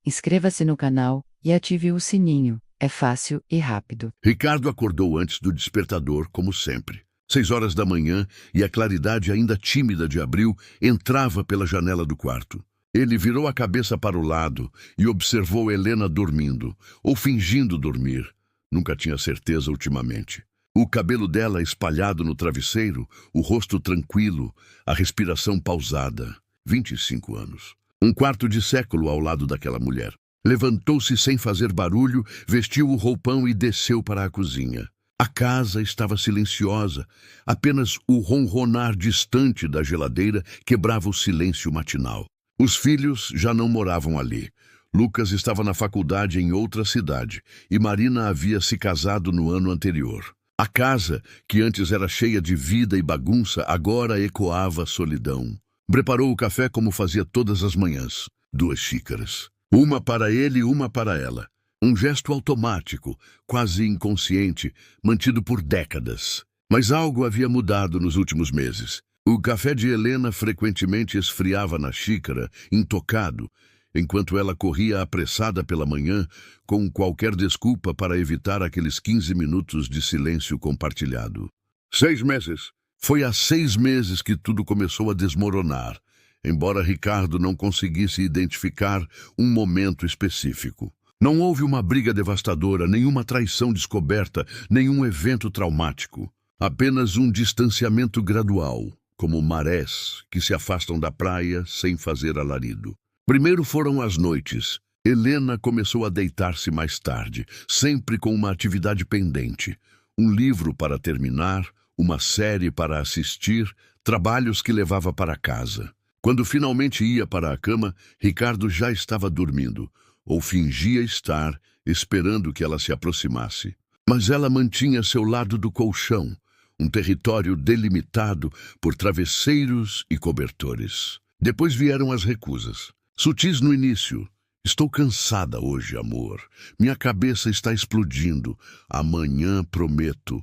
inscreva-se no canal e ative o sininho. É fácil e rápido. Ricardo acordou antes do despertador, como sempre. 6 horas da manhã, e a claridade ainda tímida de abril entrava pela janela do quarto. Ele virou a cabeça para o lado e observou Helena dormindo, ou fingindo dormir. Nunca tinha certeza ultimamente. O cabelo dela espalhado no travesseiro, o rosto tranquilo, a respiração pausada. 25 anos. Um quarto de século ao lado daquela mulher. Levantou-se sem fazer barulho, vestiu o roupão e desceu para a cozinha. A casa estava silenciosa. Apenas o ronronar distante da geladeira quebrava o silêncio matinal. Os filhos já não moravam ali. Lucas estava na faculdade em outra cidade e Marina havia se casado no ano anterior. A casa, que antes era cheia de vida e bagunça, agora ecoava solidão. Preparou o café como fazia todas as manhãs. 2 xícaras. Uma para ele e uma para ela. Um gesto automático, quase inconsciente, mantido por décadas. Mas algo havia mudado nos últimos meses. O café de Helena frequentemente esfriava na xícara, intocado, enquanto ela corria apressada pela manhã, com qualquer desculpa para evitar aqueles 15 minutos de silêncio compartilhado. 6 meses. Foi há 6 meses que tudo começou a desmoronar, embora Ricardo não conseguisse identificar um momento específico. Não houve uma briga devastadora, nenhuma traição descoberta, nenhum evento traumático. Apenas um distanciamento gradual, como marés que se afastam da praia sem fazer alarido. Primeiro foram as noites. Helena começou a deitar-se mais tarde, sempre com uma atividade pendente. Um livro para terminar, uma série para assistir, trabalhos que levava para casa. Quando finalmente ia para a cama, Ricardo já estava dormindo, ou fingia estar, esperando que ela se aproximasse. Mas ela mantinha seu lado do colchão, um território delimitado por travesseiros e cobertores. Depois vieram as recusas. Sutis no início. Estou cansada hoje, amor. Minha cabeça está explodindo. Amanhã prometo.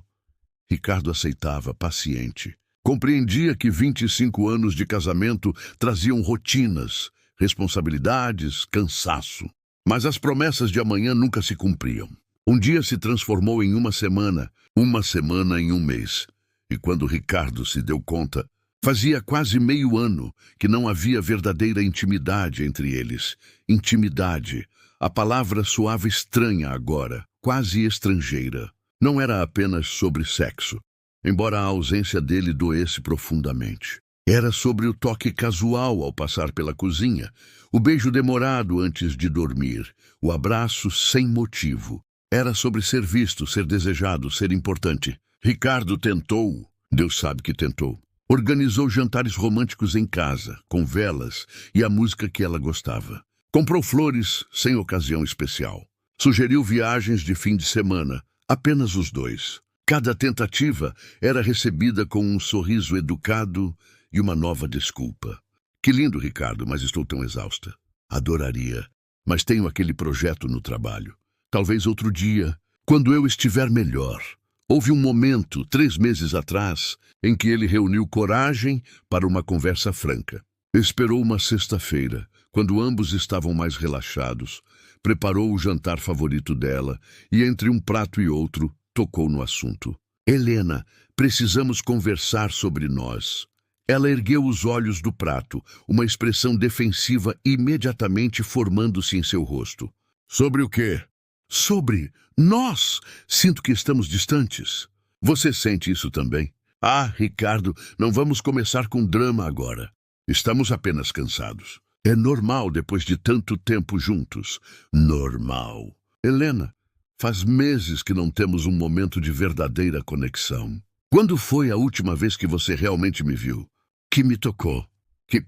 Ricardo aceitava, paciente. Compreendia que 25 anos de casamento traziam rotinas, responsabilidades, cansaço. Mas as promessas de amanhã nunca se cumpriam. Um dia se transformou em uma semana em um mês. E quando Ricardo se deu conta, fazia quase meio ano que não havia verdadeira intimidade entre eles. Intimidade. A palavra soava estranha agora, quase estrangeira. Não era apenas sobre sexo, embora a ausência dele doesse profundamente. Era sobre o toque casual ao passar pela cozinha, o beijo demorado antes de dormir, o abraço sem motivo. Era sobre ser visto, ser desejado, ser importante. Ricardo tentou, Deus sabe que tentou. Organizou jantares românticos em casa, com velas e a música que ela gostava. Comprou flores sem ocasião especial. Sugeriu viagens de fim de semana, apenas os dois. Cada tentativa era recebida com um sorriso educado e uma nova desculpa. Que lindo, Ricardo, mas estou tão exausta. Adoraria, mas tenho aquele projeto no trabalho. Talvez outro dia, quando eu estiver melhor. Houve um momento, 3 meses atrás, em que ele reuniu coragem para uma conversa franca. Esperou uma sexta-feira, quando ambos estavam mais relaxados, preparou o jantar favorito dela e, entre um prato e outro, tocou no assunto. Helena, precisamos conversar sobre nós. Ela ergueu os olhos do prato, uma expressão defensiva imediatamente formando-se em seu rosto. Sobre o quê? Sobre nós. Sinto que estamos distantes. Você sente isso também? Ah, Ricardo, não vamos começar com drama agora. Estamos apenas cansados. É normal depois de tanto tempo juntos. Normal. Helena, faz meses que não temos um momento de verdadeira conexão. Quando foi a última vez que você realmente me viu? Que me tocou? Que...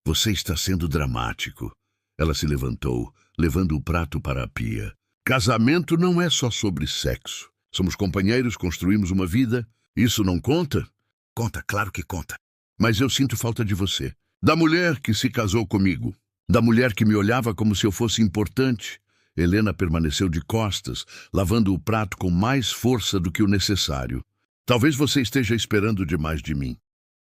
Você está sendo dramático. Ela se levantou, levando o prato para a pia. Casamento não é só sobre sexo. Somos companheiros, construímos uma vida. Isso não conta? Conta, claro que conta. Mas eu sinto falta de você. Da mulher que se casou comigo. Da mulher que me olhava como se eu fosse importante. Helena permaneceu de costas, lavando o prato com mais força do que o necessário. Talvez você esteja esperando demais de mim.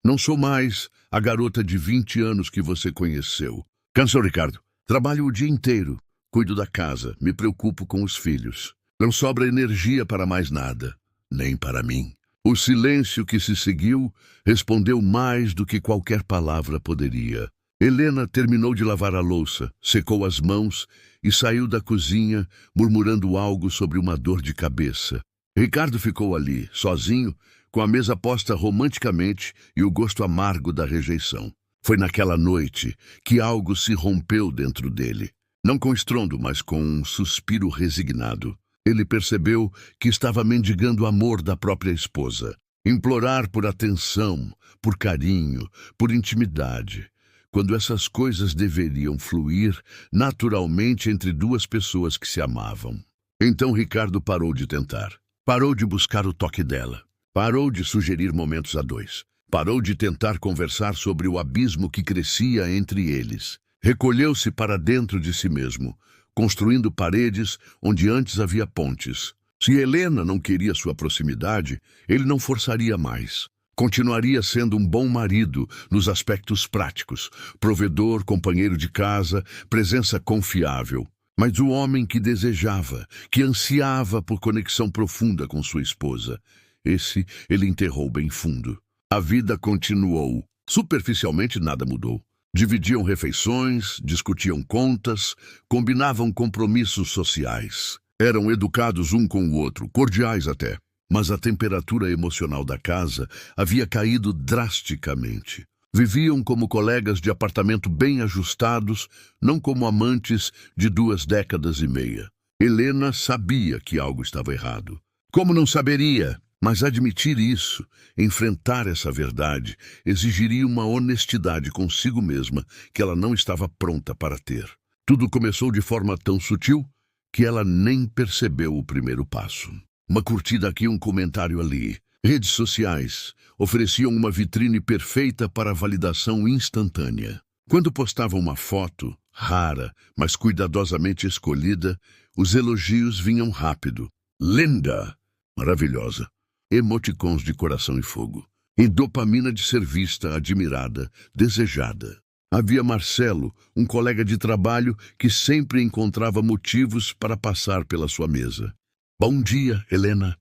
Não sou mais a garota de 20 anos que você conheceu. Cansou, Ricardo? Trabalho o dia inteiro. Cuido da casa, me preocupo com os filhos. Não sobra energia para mais nada, nem para mim. O silêncio que se seguiu respondeu mais do que qualquer palavra poderia. Helena terminou de lavar a louça, secou as mãos e saiu da cozinha, murmurando algo sobre uma dor de cabeça. Ricardo ficou ali, sozinho, com a mesa posta romanticamente e o gosto amargo da rejeição. Foi naquela noite que algo se rompeu dentro dele. Não com estrondo, mas com um suspiro resignado. Ele percebeu que estava mendigando o amor da própria esposa. Implorar por atenção, por carinho, por intimidade. Quando essas coisas deveriam fluir naturalmente entre duas pessoas que se amavam. Então Ricardo parou de tentar. Parou de buscar o toque dela. Parou de sugerir momentos a dois. Parou de tentar conversar sobre o abismo que crescia entre eles. Recolheu-se para dentro de si mesmo, construindo paredes onde antes havia pontes. Se Helena não queria sua proximidade, ele não forçaria mais. Continuaria sendo um bom marido nos aspectos práticos, provedor, companheiro de casa, presença confiável. Mas o homem que desejava, que ansiava por conexão profunda com sua esposa, esse ele enterrou bem fundo. A vida continuou. Superficialmente nada mudou. Dividiam refeições, discutiam contas, combinavam compromissos sociais. Eram educados um com o outro, cordiais até. Mas a temperatura emocional da casa havia caído drasticamente. Viviam como colegas de apartamento bem ajustados, não como amantes de 2 décadas e meia. Helena sabia que algo estava errado. Como não saberia? Mas admitir isso, enfrentar essa verdade, exigiria uma honestidade consigo mesma que ela não estava pronta para ter. Tudo começou de forma tão sutil que ela nem percebeu o primeiro passo. Uma curtida aqui, um comentário ali. Redes sociais ofereciam uma vitrine perfeita para a validação instantânea. Quando postavam uma foto, rara, mas cuidadosamente escolhida, os elogios vinham rápido. Linda! Maravilhosa! Emoticons de coração e fogo. E dopamina de ser vista, admirada, desejada. Havia Marcelo, um colega de trabalho que sempre encontrava motivos para passar pela sua mesa. Bom dia, Helena.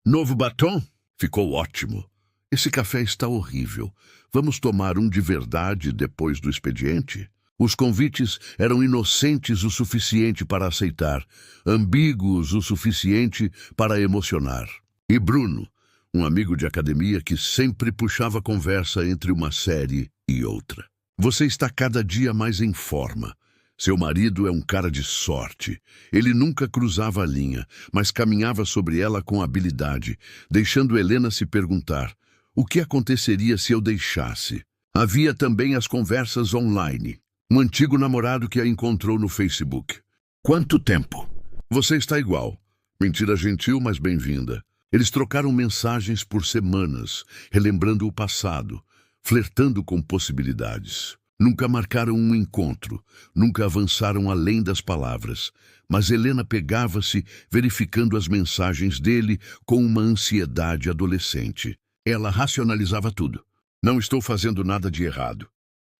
Novo batom? Ficou ótimo. Esse café está horrível. Vamos tomar um de verdade depois do expediente? Os convites eram inocentes o suficiente para aceitar, ambíguos o suficiente para emocionar. E Bruno, um amigo de academia que sempre puxava conversa entre uma série e outra. Você está cada dia mais em forma. Seu marido é um cara de sorte. Ele nunca cruzava a linha, mas caminhava sobre ela com habilidade, deixando Helena se perguntar: o que aconteceria se eu deixasse? Havia também as conversas online. Um antigo namorado que a encontrou no Facebook. Quanto tempo? Você está igual. Mentira gentil, mas bem-vinda. Eles trocaram mensagens por semanas, relembrando o passado, flertando com possibilidades. Nunca marcaram um encontro, nunca avançaram além das palavras, mas Helena pegava-se verificando as mensagens dele com uma ansiedade adolescente. Ela racionalizava tudo. Não estou fazendo nada de errado.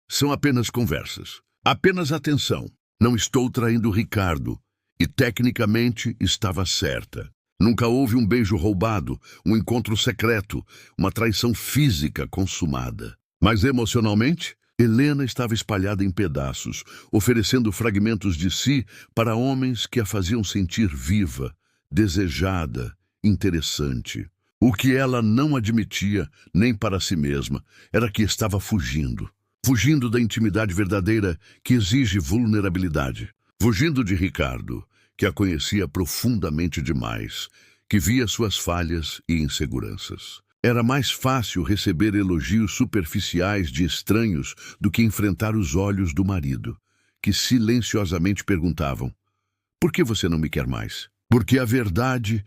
São apenas conversas. Apenas atenção. Não estou traindo Ricardo. E tecnicamente estava certa. Nunca houve um beijo roubado, um encontro secreto, uma traição física consumada. Mas emocionalmente, Helena estava espalhada em pedaços, oferecendo fragmentos de si para homens que a faziam sentir viva, desejada, interessante. O que ela não admitia, nem para si mesma, era que estava fugindo. Fugindo da intimidade verdadeira que exige vulnerabilidade. Fugindo de Ricardo, que a conhecia profundamente demais, que via suas falhas e inseguranças. Era mais fácil receber elogios superficiais de estranhos do que enfrentar os olhos do marido, que silenciosamente perguntavam: por que você não me quer mais? Porque a verdade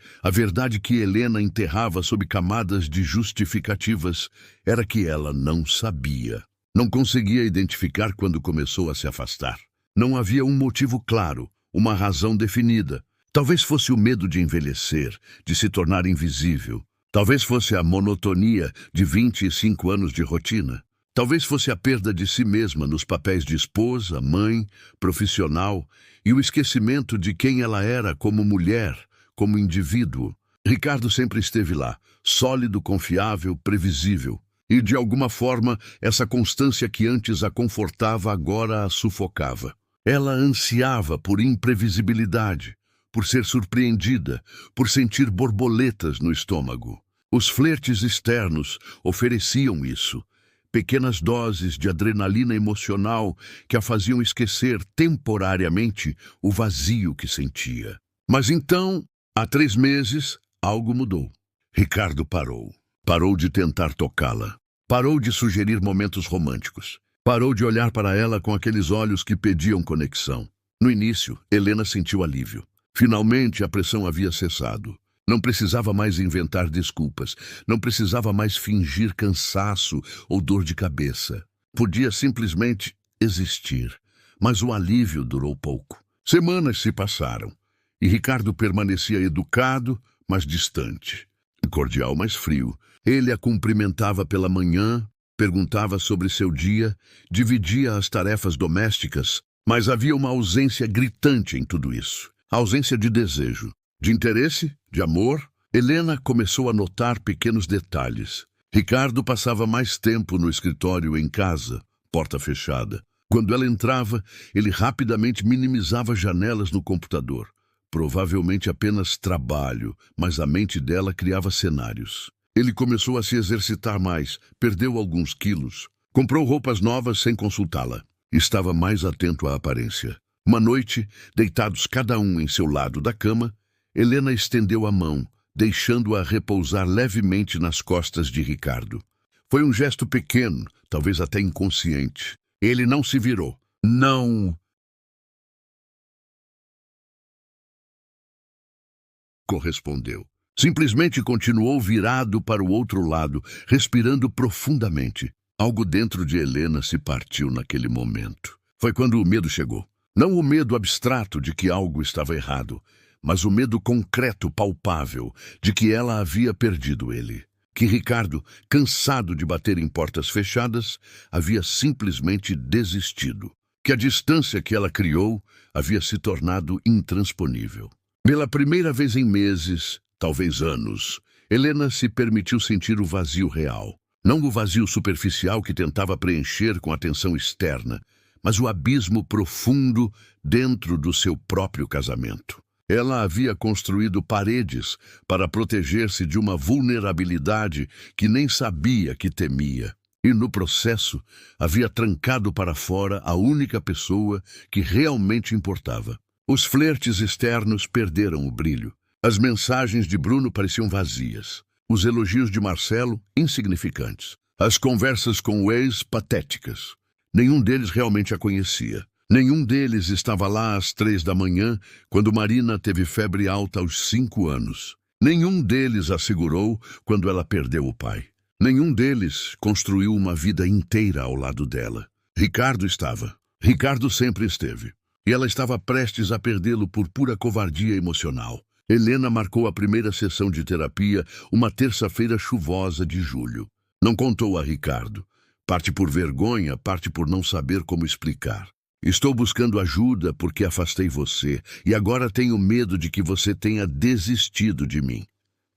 que Helena enterrava sob camadas de justificativas, era que ela não sabia. Não conseguia identificar quando começou a se afastar. Não havia um motivo claro, uma razão definida. Talvez fosse o medo de envelhecer, de se tornar invisível. Talvez fosse a monotonia de 25 anos de rotina. Talvez fosse a perda de si mesma nos papéis de esposa, mãe, profissional e o esquecimento de quem ela era como mulher, como indivíduo. Ricardo sempre esteve lá, sólido, confiável, previsível. E, de alguma forma, essa constância que antes a confortava agora a sufocava. Ela ansiava por imprevisibilidade, por ser surpreendida, por sentir borboletas no estômago. Os flertes externos ofereciam isso, pequenas doses de adrenalina emocional que a faziam esquecer temporariamente o vazio que sentia. Mas então, há 3 meses, algo mudou. Ricardo parou. Parou de tentar tocá-la. Parou de sugerir momentos românticos. Parou de olhar para ela com aqueles olhos que pediam conexão. No início, Helena sentiu alívio. Finalmente, a pressão havia cessado. Não precisava mais inventar desculpas. Não precisava mais fingir cansaço ou dor de cabeça. Podia simplesmente existir. Mas o alívio durou pouco. Semanas se passaram. E Ricardo permanecia educado, mas distante. Cordial, mas frio. Ele a cumprimentava pela manhã, perguntava sobre seu dia, dividia as tarefas domésticas, mas havia uma ausência gritante em tudo isso. A ausência de desejo, de interesse, de amor. Helena começou a notar pequenos detalhes. Ricardo passava mais tempo no escritório em casa, porta fechada. Quando ela entrava, ele rapidamente minimizava janelas no computador. Provavelmente apenas trabalho, mas a mente dela criava cenários. Ele começou a se exercitar mais, perdeu alguns quilos. Comprou roupas novas sem consultá-la. Estava mais atento à aparência. Uma noite, deitados cada um em seu lado da cama, Helena estendeu a mão, deixando-a repousar levemente nas costas de Ricardo. Foi um gesto pequeno, talvez até inconsciente. Ele não se virou. Não correspondeu. Simplesmente continuou virado para o outro lado, respirando profundamente. Algo dentro de Helena se partiu naquele momento. Foi quando o medo chegou. Não o medo abstrato de que algo estava errado, mas o medo concreto, palpável, de que ela havia perdido ele. Que Ricardo, cansado de bater em portas fechadas, havia simplesmente desistido. Que a distância que ela criou havia se tornado intransponível. Pela primeira vez em meses, talvez anos, Helena se permitiu sentir o vazio real. Não o vazio superficial que tentava preencher com atenção externa, mas o abismo profundo dentro do seu próprio casamento. Ela havia construído paredes para proteger-se de uma vulnerabilidade que nem sabia que temia. E, no processo, havia trancado para fora a única pessoa que realmente importava. Os flertes externos perderam o brilho. As mensagens de Bruno pareciam vazias. Os elogios de Marcelo, insignificantes. As conversas com o ex, patéticas. Nenhum deles realmente a conhecia. Nenhum deles estava lá às 3 da manhã, quando Marina teve febre alta aos 5 anos. Nenhum deles a segurou quando ela perdeu o pai. Nenhum deles construiu uma vida inteira ao lado dela. Ricardo estava. Ricardo sempre esteve. E ela estava prestes a perdê-lo por pura covardia emocional. Helena marcou a primeira sessão de terapia uma terça-feira chuvosa de julho. Não contou a Ricardo. Parte por vergonha, parte por não saber como explicar. Estou buscando ajuda porque afastei você e agora tenho medo de que você tenha desistido de mim.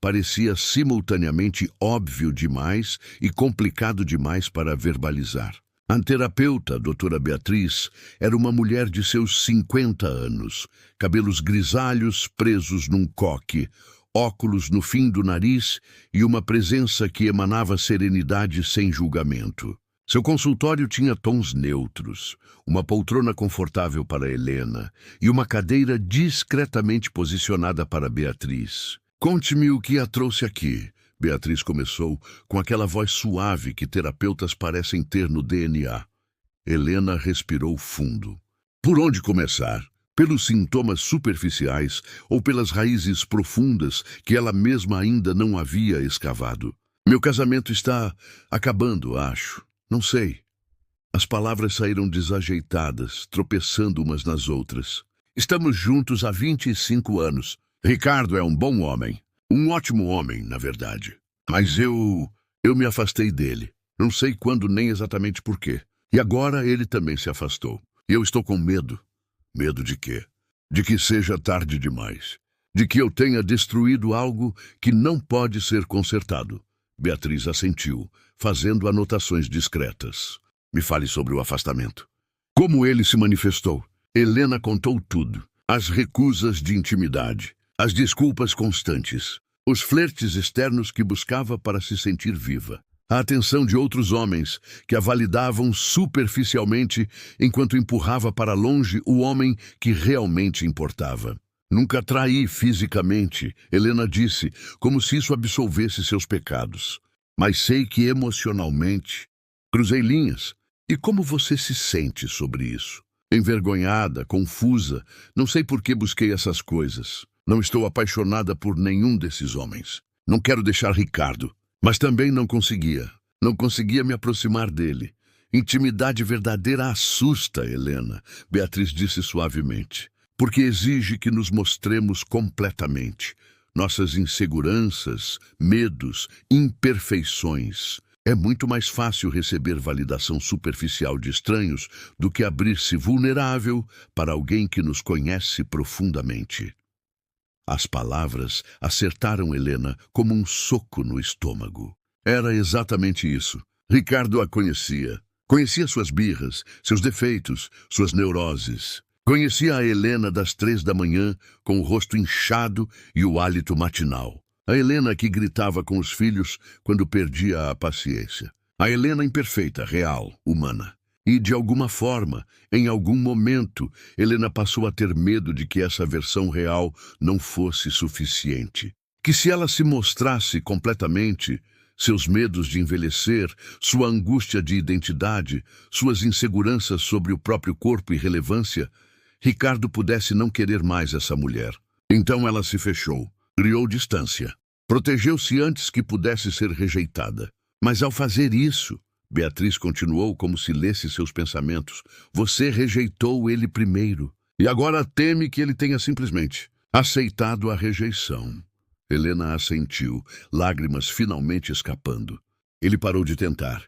Parecia simultaneamente óbvio demais e complicado demais para verbalizar. A terapeuta, a doutora Beatriz, era uma mulher de seus 50 anos, cabelos grisalhos presos num coque, óculos no fim do nariz e uma presença que emanava serenidade sem julgamento. Seu consultório tinha tons neutros, uma poltrona confortável para Helena e uma cadeira discretamente posicionada para Beatriz. Conte-me o que a trouxe aqui, Beatriz começou com aquela voz suave que terapeutas parecem ter no DNA. Helena respirou fundo. Por onde começar? Pelos sintomas superficiais ou pelas raízes profundas que ela mesma ainda não havia escavado? Meu casamento está acabando, acho. Não sei. As palavras saíram desajeitadas, tropeçando umas nas outras. Estamos juntos há 25 anos. Ricardo é um bom homem. Um ótimo homem, na verdade. Mas eu me afastei dele. Não sei quando nem exatamente por quê. E agora ele também se afastou. E eu estou com medo. Medo de quê? De que seja tarde demais. De que eu tenha destruído algo que não pode ser consertado. Beatriz assentiu, fazendo anotações discretas. Me fale sobre o afastamento. Como ele se manifestou? Helena contou tudo. As recusas de intimidade, as desculpas constantes, os flertes externos que buscava para se sentir viva, a atenção de outros homens que a validavam superficialmente enquanto empurrava para longe o homem que realmente importava. Nunca traí fisicamente, Helena disse, como se isso absolvesse seus pecados. Mas sei que emocionalmente... Cruzei linhas. E como você se sente sobre isso? Envergonhada, confusa, não sei por que busquei essas coisas. Não estou apaixonada por nenhum desses homens. Não quero deixar Ricardo, mas também não conseguia. Não conseguia me aproximar dele. Intimidade verdadeira assusta, Helena, Beatriz disse suavemente, porque exige que nos mostremos completamente. Nossas inseguranças, medos, imperfeições. É muito mais fácil receber validação superficial de estranhos do que abrir-se vulnerável para alguém que nos conhece profundamente. As palavras acertaram Helena como um soco no estômago. Era exatamente isso. Ricardo a conhecia. Conhecia suas birras, seus defeitos, suas neuroses. Conhecia a Helena das 3 da manhã, com o rosto inchado e o hálito matinal. A Helena que gritava com os filhos quando perdia a paciência. A Helena imperfeita, real, humana. E, de alguma forma, em algum momento, Helena passou a ter medo de que essa versão real não fosse suficiente. Que se ela se mostrasse completamente, seus medos de envelhecer, sua angústia de identidade, suas inseguranças sobre o próprio corpo e relevância, Ricardo pudesse não querer mais essa mulher. Então ela se fechou. Criou distância. Protegeu-se antes que pudesse ser rejeitada. Mas ao fazer isso, Beatriz continuou como se lesse seus pensamentos. Você rejeitou ele primeiro. E agora teme que ele tenha simplesmente aceitado a rejeição. Helena assentiu, lágrimas finalmente escapando. Ele parou de tentar.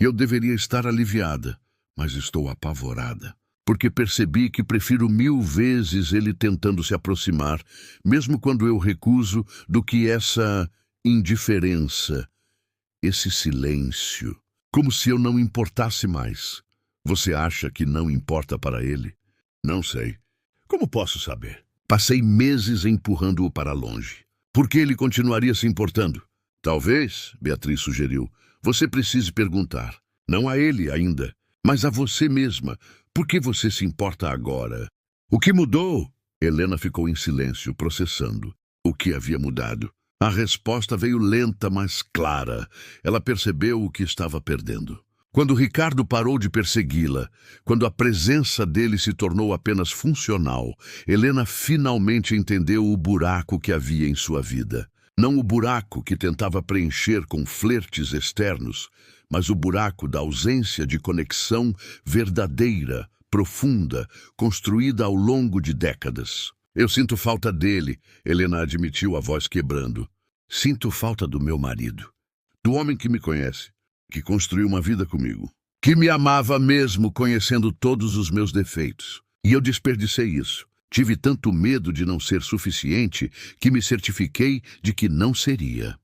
Eu deveria estar aliviada, mas estou apavorada. Porque percebi que prefiro 1000 vezes ele tentando se aproximar, mesmo quando eu recuso, do que essa indiferença, esse silêncio, como se eu não importasse mais. Você acha que não importa para ele? Não sei. Como posso saber? Passei meses empurrando-o para longe. Por que ele continuaria se importando? Talvez, Beatriz sugeriu, você precise perguntar, não a ele ainda, mas a você mesma. Por que você se importa agora? O que mudou? Helena ficou em silêncio, processando. O que havia mudado? A resposta veio lenta, mas clara. Ela percebeu o que estava perdendo. Quando Ricardo parou de persegui-la, quando a presença dele se tornou apenas funcional, Helena finalmente entendeu o buraco que havia em sua vida. Não o buraco que tentava preencher com flertes externos, mas o buraco da ausência de conexão verdadeira, profunda, construída ao longo de décadas. Eu sinto falta dele, Helena admitiu, a voz quebrando. Sinto falta do meu marido, do homem que me conhece, que construiu uma vida comigo, que me amava mesmo conhecendo todos os meus defeitos. E eu desperdicei isso. Tive tanto medo de não ser suficiente que me certifiquei de que não seria.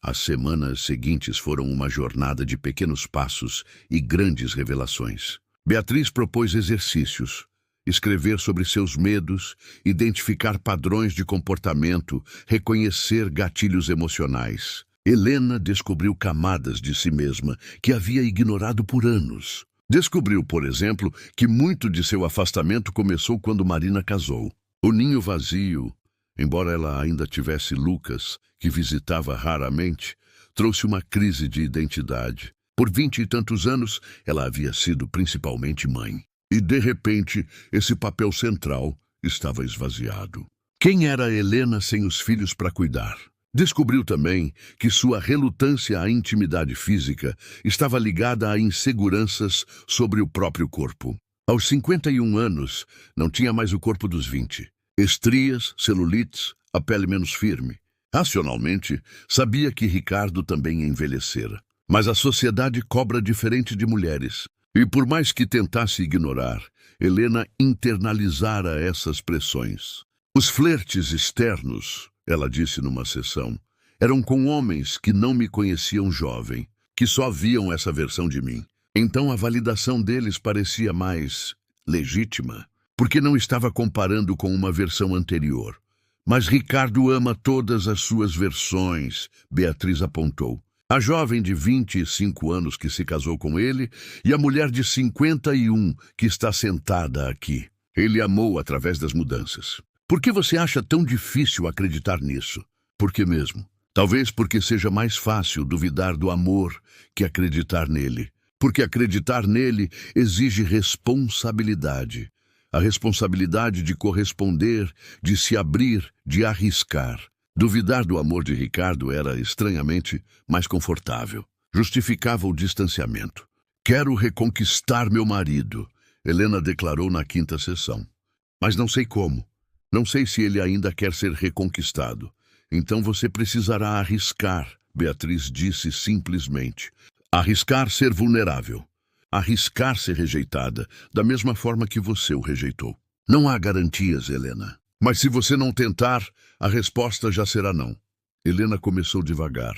As semanas seguintes foram uma jornada de pequenos passos e grandes revelações. Beatriz propôs exercícios, escrever sobre seus medos, identificar padrões de comportamento, reconhecer gatilhos emocionais. Helena descobriu camadas de si mesma que havia ignorado por anos. Descobriu, por exemplo, que muito de seu afastamento começou quando Marina casou. O ninho vazio, embora ela ainda tivesse Lucas, que visitava raramente, trouxe uma crise de identidade. Por 20 e tantos anos, ela havia sido principalmente mãe. E, de repente, esse papel central estava esvaziado. Quem era Helena sem os filhos para cuidar? Descobriu também que sua relutância à intimidade física estava ligada a inseguranças sobre o próprio corpo. Aos 51 anos, não tinha mais o corpo dos 20. Estrias, celulites, a pele menos firme. Racionalmente, sabia que Ricardo também envelhecera. Mas a sociedade cobra diferente de mulheres. E por mais que tentasse ignorar, Helena internalizara essas pressões. Os flertes externos, ela disse numa sessão, eram com homens que não me conheciam jovem, que só viam essa versão de mim. Então a validação deles parecia mais legítima, porque não estava comparando com uma versão anterior. Mas Ricardo ama todas as suas versões, Beatriz apontou. A jovem de 25 anos que se casou com ele e a mulher de 51 que está sentada aqui. Ele amou através das mudanças. Por que você acha tão difícil acreditar nisso? Por que mesmo? Talvez porque seja mais fácil duvidar do amor que acreditar nele. Porque acreditar nele exige responsabilidade. A responsabilidade de corresponder, de se abrir, de arriscar. Duvidar do amor de Ricardo era, estranhamente, mais confortável. Justificava o distanciamento. Quero reconquistar meu marido, Helena declarou na quinta sessão. Mas não sei como. Não sei se ele ainda quer ser reconquistado. Então você precisará arriscar, Beatriz disse simplesmente. Arriscar ser vulnerável. Arriscar ser rejeitada, da mesma forma que você o rejeitou. Não há garantias, Helena. Mas se você não tentar, a resposta já será não. Helena começou devagar.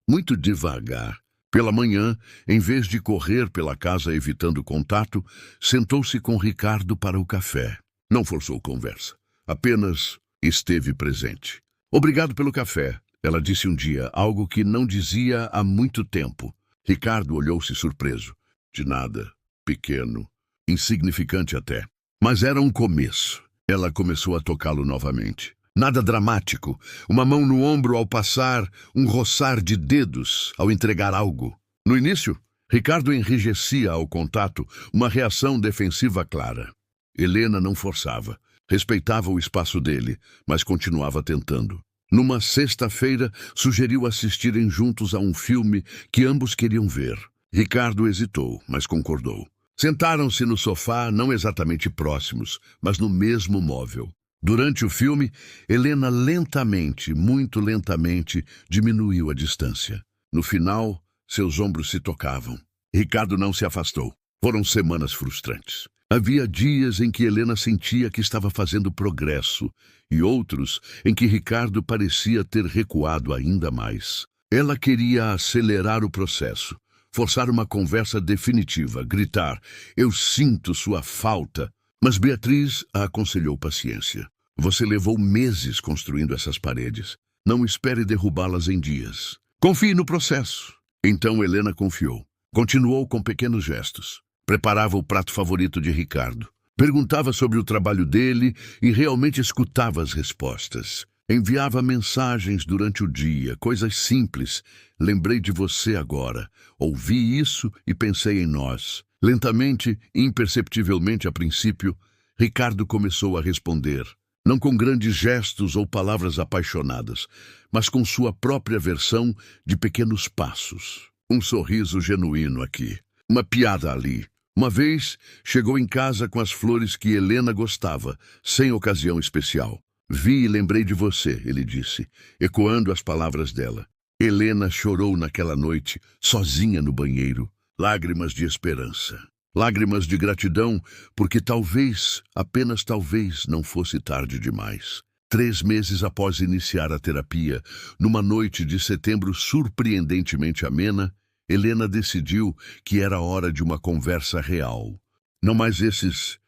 Muito devagar. Pela manhã, em vez de correr pela casa evitando contato, sentou-se com Ricardo para o café. Não forçou conversa. Apenas esteve presente. Obrigado pelo café, ela disse um dia, algo que não dizia há muito tempo. Ricardo olhou-se surpreso. De nada. Pequeno. Insignificante até. Mas era um começo. Ela começou a tocá-lo novamente. Nada dramático. Uma mão no ombro ao passar, um roçar de dedos ao entregar algo. No início, Ricardo enrijecia ao contato, uma reação defensiva clara. Helena não forçava. Respeitava o espaço dele, mas continuava tentando. Numa sexta-feira, sugeriu assistirem juntos a um filme que ambos queriam ver. Ricardo hesitou, mas concordou. Sentaram-se no sofá, não exatamente próximos, mas no mesmo móvel. Durante o filme, Helena lentamente, muito lentamente, diminuiu a distância. No final, seus ombros se tocavam. Ricardo não se afastou. Foram semanas frustrantes. Havia dias em que Helena sentia que estava fazendo progresso e outros em que Ricardo parecia ter recuado ainda mais. Ela queria acelerar o processo, forçar uma conversa definitiva, gritar, eu sinto sua falta. Mas Beatriz a aconselhou paciência. Você levou meses construindo essas paredes. Não espere derrubá-las em dias. Confie no processo. Então Helena confiou. Continuou com pequenos gestos. Preparava o prato favorito de Ricardo. Perguntava sobre o trabalho dele e realmente escutava as respostas. Enviava mensagens durante o dia, coisas simples. Lembrei de você agora. Ouvi isso e pensei em nós. Lentamente, imperceptivelmente a princípio, Ricardo começou a responder. Não com grandes gestos ou palavras apaixonadas, mas com sua própria versão de pequenos passos. Um sorriso genuíno aqui. Uma piada ali. Uma vez, chegou em casa com as flores que Helena gostava, sem ocasião especial. Vi e lembrei de você, ele disse, ecoando as palavras dela. Helena chorou naquela noite, sozinha no banheiro. Lágrimas de esperança. Lágrimas de gratidão, porque talvez, apenas talvez, não fosse tarde demais. 3 meses após iniciar a terapia, numa noite de setembro surpreendentemente amena, Helena decidiu que era hora de uma conversa real. Não mais esses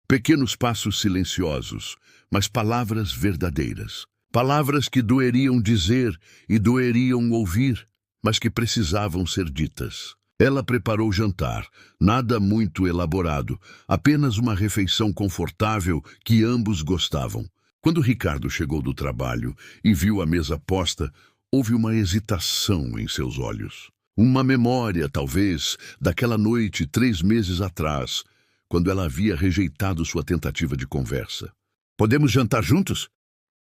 pequenos passos silenciosos, mas palavras verdadeiras. Palavras que doeriam dizer e doeriam ouvir, mas que precisavam ser ditas. Ela preparou jantar, nada muito elaborado, apenas uma refeição confortável que ambos gostavam. Quando Ricardo chegou do trabalho e viu a mesa posta, houve uma hesitação em seus olhos. Uma memória, talvez, daquela noite 3 meses atrás, quando ela havia rejeitado sua tentativa de conversa. Podemos jantar juntos?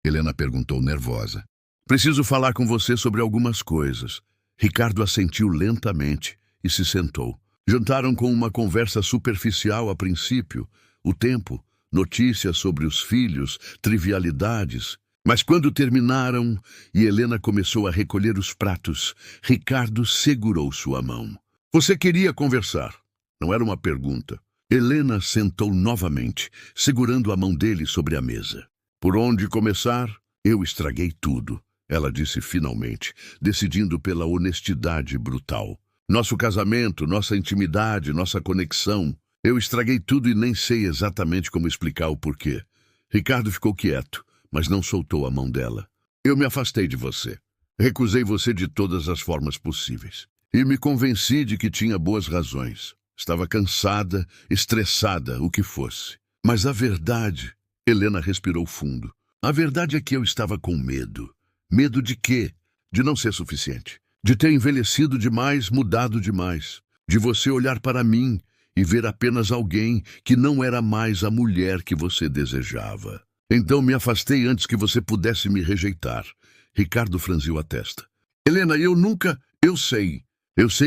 Helena perguntou nervosa. Preciso falar com você sobre algumas coisas. Ricardo assentiu lentamente e se sentou. Jantaram com uma conversa superficial a princípio. O tempo, notícias sobre os filhos, trivialidades. Mas quando terminaram e Helena começou a recolher os pratos, Ricardo segurou sua mão. Você queria conversar? Não era uma pergunta. Helena sentou novamente, segurando a mão dele sobre a mesa. Por onde começar? Eu estraguei tudo, ela disse finalmente, decidindo pela honestidade brutal. Nosso casamento, nossa intimidade, nossa conexão. Eu estraguei tudo e nem sei exatamente como explicar o porquê. Ricardo ficou quieto, mas não soltou a mão dela. Eu me afastei de você. Recusei você de todas as formas possíveis. E me convenci de que tinha boas razões. Estava cansada, estressada, o que fosse. Mas a verdade... Helena respirou fundo. A verdade é que eu estava com medo. Medo de quê? De não ser suficiente. De ter envelhecido demais, mudado demais. De você olhar para mim e ver apenas alguém que não era mais a mulher que você desejava. Então me afastei antes que você pudesse me rejeitar. Ricardo franziu a testa. Helena, eu nunca... Eu sei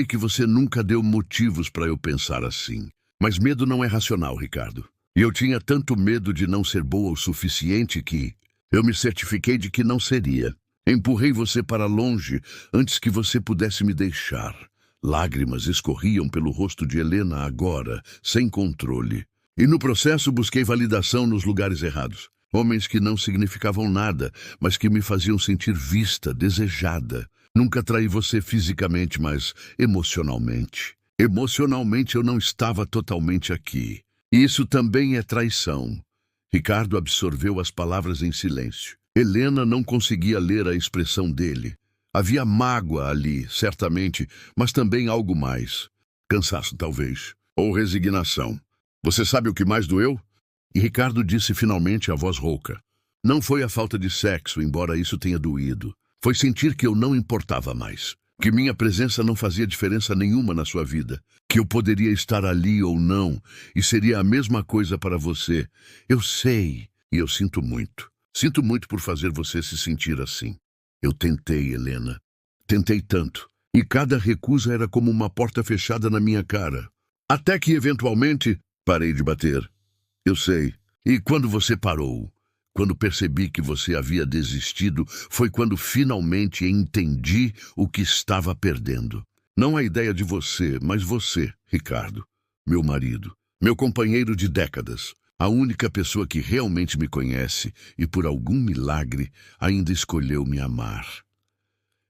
que você nunca deu motivos para eu pensar assim. Mas medo não é racional, Ricardo. E eu tinha tanto medo de não ser boa o suficiente que eu me certifiquei de que não seria. Empurrei você para longe antes que você pudesse me deixar. Lágrimas escorriam pelo rosto de Helena agora, sem controle. E no processo busquei validação nos lugares errados. Homens que não significavam nada, mas que me faziam sentir vista, desejada. Nunca traí você fisicamente, mas emocionalmente. Emocionalmente eu não estava totalmente aqui. E isso também é traição. Ricardo absorveu as palavras em silêncio. Helena não conseguia ler a expressão dele. Havia mágoa ali, certamente, mas também algo mais. Cansaço, talvez. Ou resignação. Você sabe o que mais doeu? E Ricardo disse finalmente a voz rouca. Não foi a falta de sexo, embora isso tenha doído. Foi sentir que eu não importava mais. Que minha presença não fazia diferença nenhuma na sua vida. Que eu poderia estar ali ou não, e seria a mesma coisa para você. Eu sei, e eu sinto muito. Sinto muito por fazer você se sentir assim. Eu tentei, Helena. Tentei tanto. E cada recusa era como uma porta fechada na minha cara. Até que, eventualmente, parei de bater. Eu sei. E quando você parou, quando percebi que você havia desistido, foi quando finalmente entendi o que estava perdendo. Não a ideia de você, mas você, Ricardo. Meu marido. Meu companheiro de décadas. A única pessoa que realmente me conhece e, por algum milagre, ainda escolheu me amar.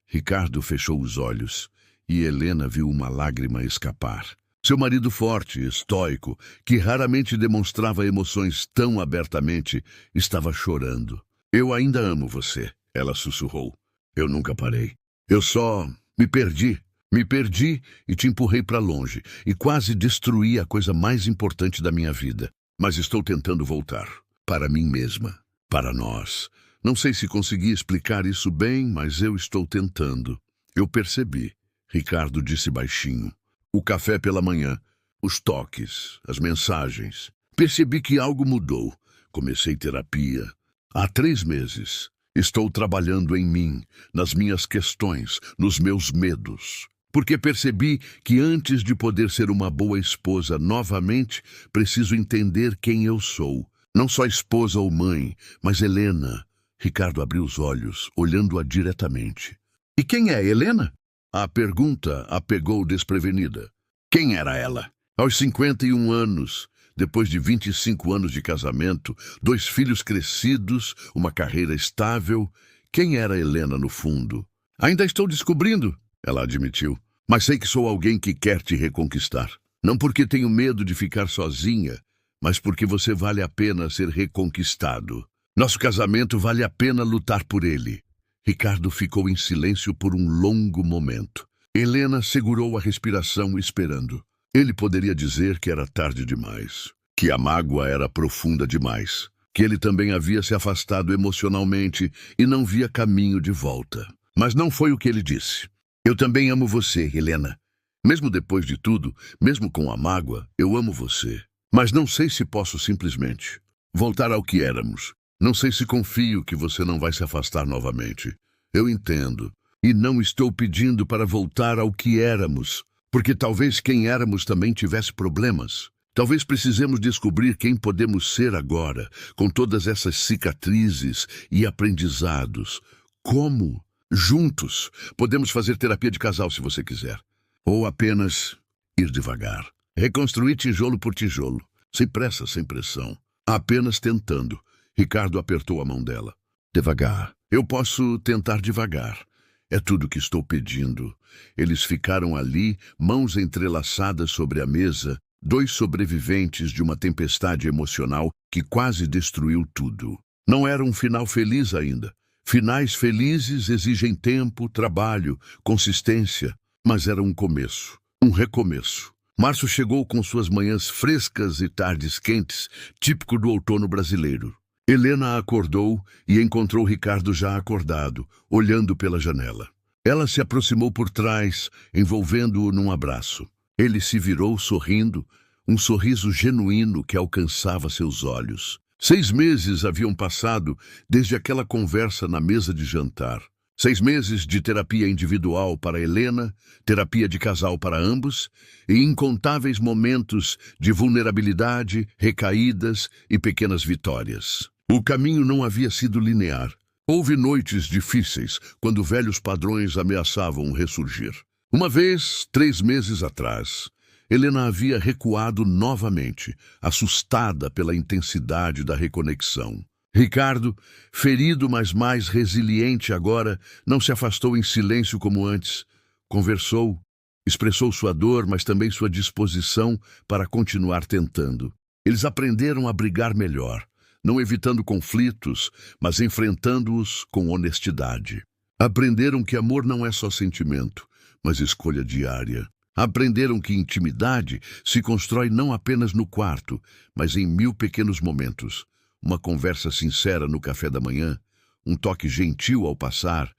Ricardo fechou os olhos e Helena viu uma lágrima escapar. Seu marido forte, estoico, que raramente demonstrava emoções tão abertamente, estava chorando. Eu ainda amo você, ela sussurrou. Eu nunca parei. Eu só me perdi. Me perdi e te empurrei para longe e quase destruí a coisa mais importante da minha vida. Mas estou tentando voltar. Para mim mesma. Para nós. Não sei se consegui explicar isso bem, mas eu estou tentando. Eu percebi. Ricardo disse baixinho. O café pela manhã. Os toques. As mensagens. Percebi que algo mudou. Comecei terapia. Há 3 meses. Estou trabalhando em mim, nas minhas questões, nos meus medos. Porque percebi que antes de poder ser uma boa esposa novamente, preciso entender quem eu sou. Não só esposa ou mãe, mas Helena. Ricardo abriu os olhos, olhando-a diretamente. E quem é Helena? A pergunta a pegou desprevenida. Quem era ela? Aos 51 anos, depois de 25 anos de casamento, 2 filhos crescidos, uma carreira estável, quem era Helena no fundo? Ainda estou descobrindo, ela admitiu. Mas sei que sou alguém que quer te reconquistar. Não porque tenho medo de ficar sozinha, mas porque você vale a pena ser reconquistado. Nosso casamento vale a pena lutar por ele. Ricardo ficou em silêncio por um longo momento. Helena segurou a respiração esperando. Ele poderia dizer que era tarde demais, que a mágoa era profunda demais, que ele também havia se afastado emocionalmente e não via caminho de volta. Mas não foi o que ele disse. Eu também amo você, Helena. Mesmo depois de tudo, mesmo com a mágoa, eu amo você. Mas não sei se posso simplesmente voltar ao que éramos. Não sei se confio que você não vai se afastar novamente. Eu entendo. E não estou pedindo para voltar ao que éramos, porque talvez quem éramos também tivesse problemas. Talvez precisemos descobrir quem podemos ser agora, com todas essas cicatrizes e aprendizados. Como? Juntos. Podemos fazer terapia de casal se você quiser. Ou apenas ir devagar. Reconstruir tijolo por tijolo. Sem pressa, sem pressão. Apenas tentando. Ricardo apertou a mão dela. Devagar. Eu posso tentar devagar. É tudo que estou pedindo. Eles ficaram ali, mãos entrelaçadas sobre a mesa, dois sobreviventes de uma tempestade emocional que quase destruiu tudo. Não era um final feliz ainda. Finais felizes exigem tempo, trabalho, consistência. Mas era um começo, um recomeço. Março chegou com suas manhãs frescas e tardes quentes, típico do outono brasileiro. Helena acordou e encontrou Ricardo já acordado, olhando pela janela. Ela se aproximou por trás, envolvendo-o num abraço. Ele se virou sorrindo, um sorriso genuíno que alcançava seus olhos. 6 meses haviam passado desde aquela conversa na mesa de jantar. 6 meses de terapia individual para Helena, terapia de casal para ambos, e incontáveis momentos de vulnerabilidade, recaídas e pequenas vitórias. O caminho não havia sido linear. Houve noites difíceis, quando velhos padrões ameaçavam ressurgir. Uma vez, 3 meses atrás, Helena havia recuado novamente, assustada pela intensidade da reconexão. Ricardo, ferido, mas mais resiliente agora, não se afastou em silêncio como antes. Conversou, expressou sua dor, mas também sua disposição para continuar tentando. Eles aprenderam a brigar melhor, não evitando conflitos, mas enfrentando-os com honestidade. Aprenderam que amor não é só sentimento, mas escolha diária. Aprenderam que intimidade se constrói não apenas no quarto, mas em 1000 pequenos momentos. Uma conversa sincera no café da manhã, um toque gentil ao passar,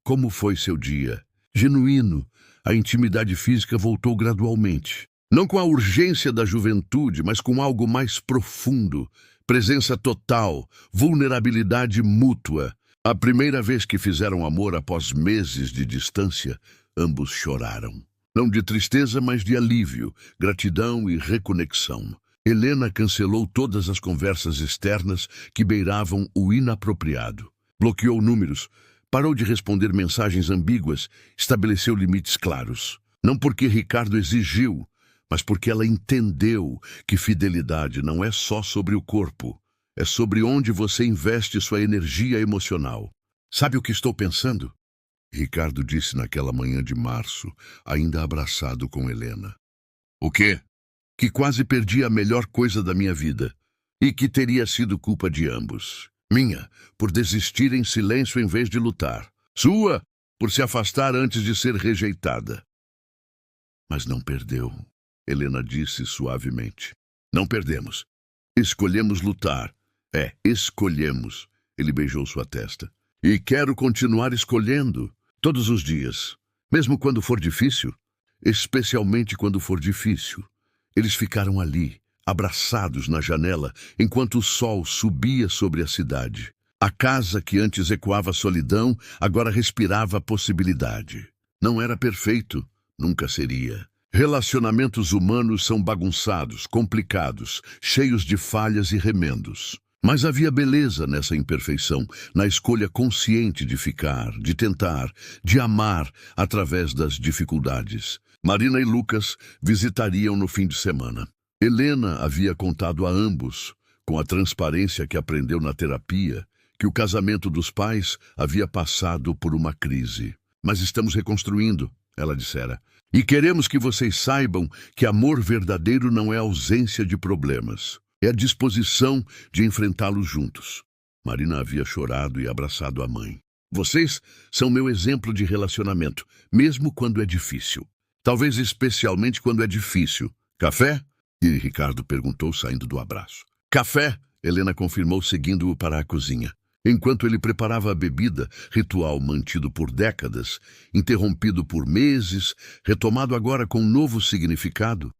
como foi seu dia? Genuíno, a intimidade física voltou gradualmente. Não com a urgência da juventude, mas com algo mais profundo. Presença total, vulnerabilidade mútua. A primeira vez que fizeram amor após meses de distância, ambos choraram. Não de tristeza, mas de alívio, gratidão e reconexão. Helena cancelou todas as conversas externas que beiravam o inapropriado. Bloqueou números, parou de responder mensagens ambíguas, estabeleceu limites claros. Não porque Ricardo exigiu, mas porque ela entendeu que fidelidade não é só sobre o corpo, é sobre onde você investe sua energia emocional. Sabe o que estou pensando? Ricardo disse naquela manhã de março, ainda abraçado com Helena. O quê? Que quase perdi a melhor coisa da minha vida, e que teria sido culpa de ambos. Minha, por desistir em silêncio em vez de lutar. Sua, por se afastar antes de ser rejeitada. Mas não perdeu, Helena disse suavemente. Não perdemos. Escolhemos lutar. Escolhemos. Ele beijou sua testa. E quero continuar escolhendo, todos os dias, mesmo quando for difícil, especialmente quando for difícil. Eles ficaram ali, abraçados na janela, enquanto o sol subia sobre a cidade. A casa que antes ecoava solidão, agora respirava possibilidade. Não era perfeito, nunca seria. Relacionamentos humanos são bagunçados, complicados, cheios de falhas e remendos. Mas havia beleza nessa imperfeição, na escolha consciente de ficar, de tentar, de amar através das dificuldades. Marina e Lucas visitariam no fim de semana. Helena havia contado a ambos, com a transparência que aprendeu na terapia, que o casamento dos pais havia passado por uma crise. Mas estamos reconstruindo, ela dissera. E queremos que vocês saibam que amor verdadeiro não é ausência de problemas. É a disposição de enfrentá-los juntos. Marina havia chorado e abraçado a mãe. Vocês são meu exemplo de relacionamento, mesmo quando é difícil. Talvez especialmente quando é difícil. Café? E Ricardo perguntou, saindo do abraço. Café, Helena confirmou, seguindo-o para a cozinha. Enquanto ele preparava a bebida, ritual mantido por décadas, interrompido por meses, retomado agora com novo significado,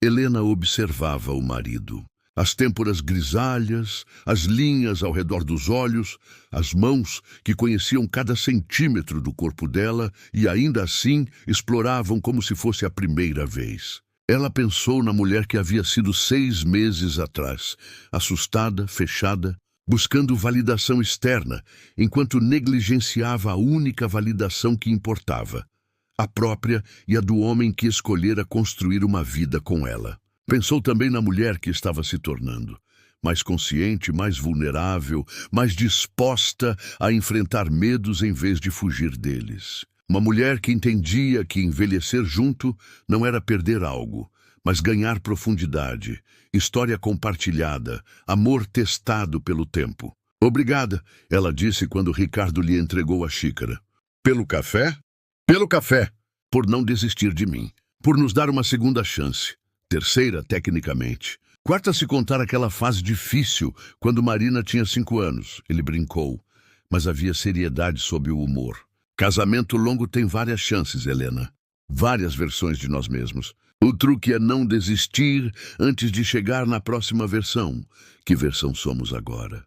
Helena observava o marido. As têmporas grisalhas, as linhas ao redor dos olhos, as mãos que conheciam cada centímetro do corpo dela e ainda assim exploravam como se fosse a primeira vez. Ela pensou na mulher que havia sido 6 meses atrás, assustada, fechada, buscando validação externa, enquanto negligenciava a única validação que importava, a própria e a do homem que escolhera construir uma vida com ela. Pensou também na mulher que estava se tornando, mais consciente, mais vulnerável, mais disposta a enfrentar medos em vez de fugir deles. Uma mulher que entendia que envelhecer junto não era perder algo, mas ganhar profundidade, história compartilhada, amor testado pelo tempo. Obrigada, ela disse quando Ricardo lhe entregou a xícara. Pelo café? Pelo café! Por não desistir de mim, por nos dar uma segunda chance. Terceira, tecnicamente. Quarta, se contar aquela fase difícil, quando Marina tinha 5 anos. Ele brincou, mas havia seriedade sob o humor. Casamento longo tem várias chances, Helena. Várias versões de nós mesmos. O truque é não desistir antes de chegar na próxima versão. Que versão somos agora?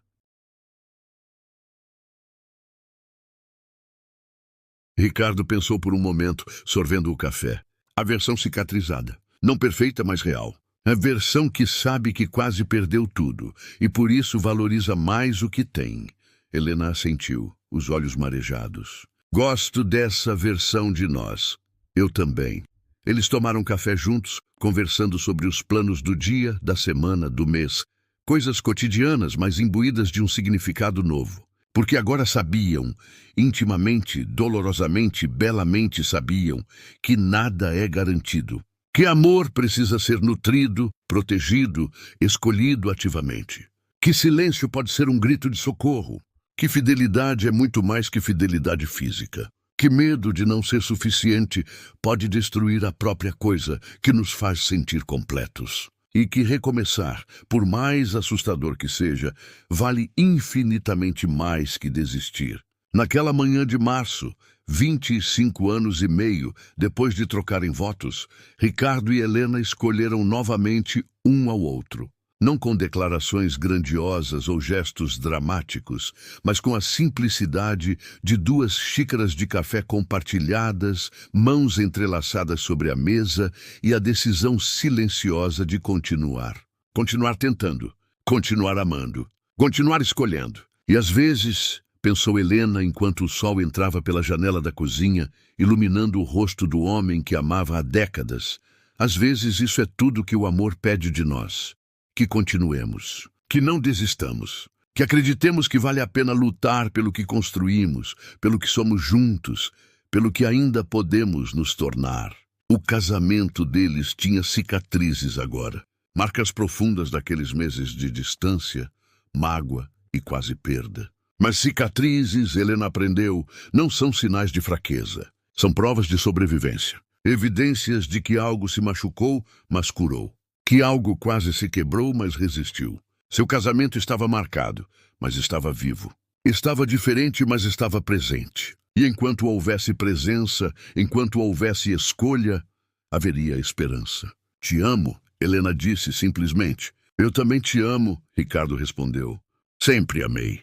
Ricardo pensou por um momento, sorvendo o café. A versão cicatrizada. Não perfeita, mas real. A versão que sabe que quase perdeu tudo e por isso valoriza mais o que tem. Helena assentiu, os olhos marejados. Gosto dessa versão de nós. Eu também. Eles tomaram café juntos, conversando sobre os planos do dia, da semana, do mês. Coisas cotidianas, mas imbuídas de um significado novo. Porque agora sabiam, intimamente, dolorosamente, belamente sabiam, que nada é garantido. Que amor precisa ser nutrido, protegido, escolhido ativamente. Que silêncio pode ser um grito de socorro. Que fidelidade é muito mais que fidelidade física. Que medo de não ser suficiente pode destruir a própria coisa que nos faz sentir completos. E que recomeçar, por mais assustador que seja, vale infinitamente mais que desistir. Naquela manhã de março, 25 anos e meio depois de trocarem votos, Ricardo e Helena escolheram novamente um ao outro. Não com declarações grandiosas ou gestos dramáticos, mas com a simplicidade de 2 xícaras de café compartilhadas, mãos entrelaçadas sobre a mesa e a decisão silenciosa de continuar. Continuar tentando, continuar amando, continuar escolhendo. E às vezes, pensou Helena enquanto o sol entrava pela janela da cozinha, iluminando o rosto do homem que amava há décadas, às vezes isso é tudo que o amor pede de nós. Que continuemos, que não desistamos, que acreditemos que vale a pena lutar pelo que construímos, pelo que somos juntos, pelo que ainda podemos nos tornar. O casamento deles tinha cicatrizes agora, marcas profundas daqueles meses de distância, mágoa e quase perda. Mas cicatrizes, Helena aprendeu, não são sinais de fraqueza, são provas de sobrevivência, evidências de que algo se machucou, mas curou. Que algo quase se quebrou, mas resistiu. Seu casamento estava marcado, mas estava vivo. Estava diferente, mas estava presente. E enquanto houvesse presença, enquanto houvesse escolha, haveria esperança. Te amo, Helena disse simplesmente. Eu também te amo, Ricardo respondeu. Sempre amei.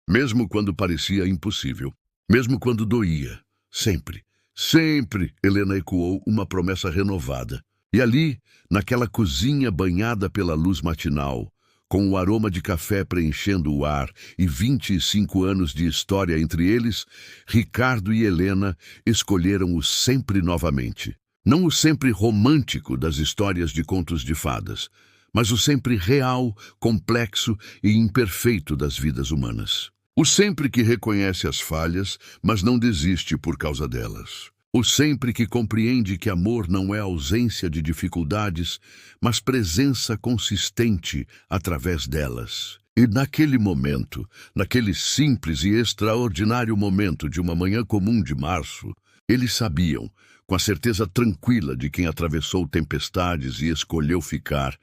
Mesmo quando parecia impossível. Mesmo quando doía. Sempre. Sempre, Helena ecoou uma promessa renovada. E ali, naquela cozinha banhada pela luz matinal, com o aroma de café preenchendo o ar e 25 anos de história entre eles, Ricardo e Helena escolheram o sempre novamente. Não o sempre romântico das histórias de contos de fadas, mas o sempre real, complexo e imperfeito das vidas humanas. O sempre que reconhece as falhas, mas não desiste por causa delas. O sempre que compreende que amor não é ausência de dificuldades, mas presença consistente através delas. E naquele momento, naquele simples e extraordinário momento de uma manhã comum de março, eles sabiam, com a certeza tranquila de quem atravessou tempestades e escolheu ficar,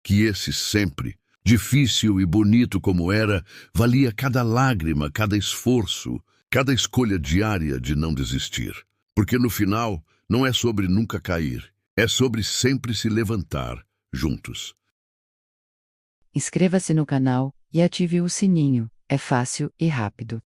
que esse sempre, difícil e bonito como era, valia cada lágrima, cada esforço, cada escolha diária de não desistir. Porque no final, não é sobre nunca cair, é sobre sempre se levantar, juntos. Inscreva-se no canal e ative o sininho. É fácil e rápido.